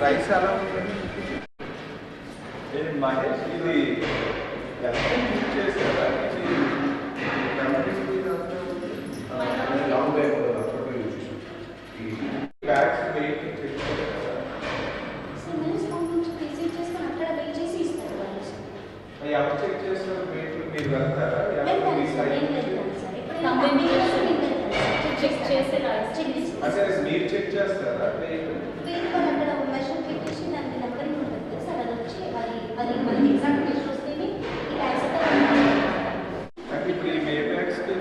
Rice అలా మహేష్ ఇది చేస్తారా బ్యాగ్స్ వెయిట్ ఎవరు చెక్ చేస్తారు వెయిట్ మీరు వెళ్తారా అంటే మీరు చెక్ చేస్తారా వెయిట్ ఇప్పుడు ఈ వేబ్యాక్స్కి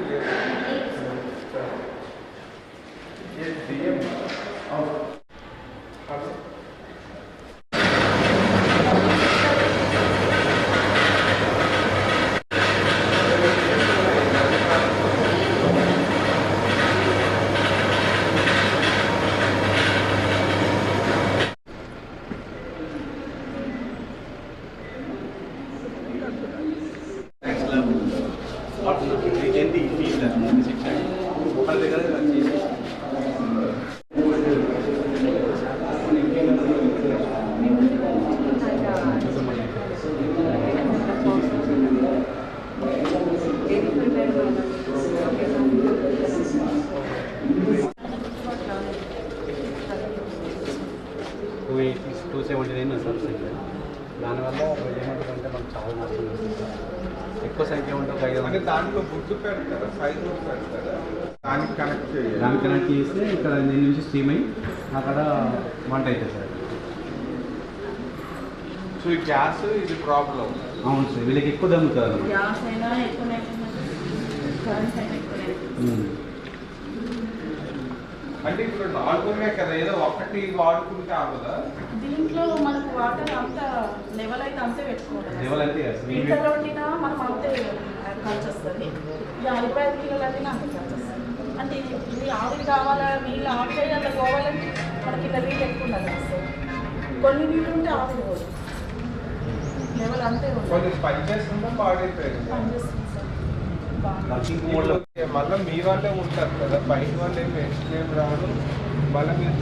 బియ్యం దానివల్ల ఏమంటుందంటే మనకు చాలా నష్టం వస్తుంది. ఎక్కువ సంఖ్య ఉంటుంది అంటే దాంట్లో గుర్తు పెడతారా సైజ్ పెడతారా దానికి కనెక్ట్ చేస్తే ఇక్కడ దీని నుంచి స్టీమ్ అయ్యి అక్కడ వంట అవుతుంది సార్. సో ఈ గ్యాస్ ఇది ప్రాబ్లం. అవును సార్, వీళ్ళకి ఎక్కువ దమ్ముతారు. అంటే ఇప్పుడు 4 కదా, ఏదో ఒకటి వాడుకుంటే ఆగదా? దీంట్లో మనకు వాటర్ అంత లెవెల్ అయితే అంతే పెట్టుకోవాలి. లెవెల్ అయితే లీటర్లో వండినా మనం అంతే ఖర్చు వస్తుంది. 25 కిలోలు వండినా అంతే ఖర్చు వస్తుంది. అంటే ఇది ఆవిరి కావాలా, నీళ్ళు ఆవిరి అట్లా పోవాలంటే మనకి ఇలా నీళ్ళు ఎక్కువ ఉండాలి వస్తుంది. కొన్ని నీళ్ళు ఉంటే ఆవిరి పోదు, లెవెల్ అంతే ఉంటుంది. పనిచేస్తుందా పాడైపోయింది పనిచేస్తుంది సార్. మళ్ళీ మీ వాళ్ళే ఉంటారు కదా, బయట వాళ్ళు ఏమి ఎక్స్ప్లెయిన్ రావడం, మళ్ళీ మీరు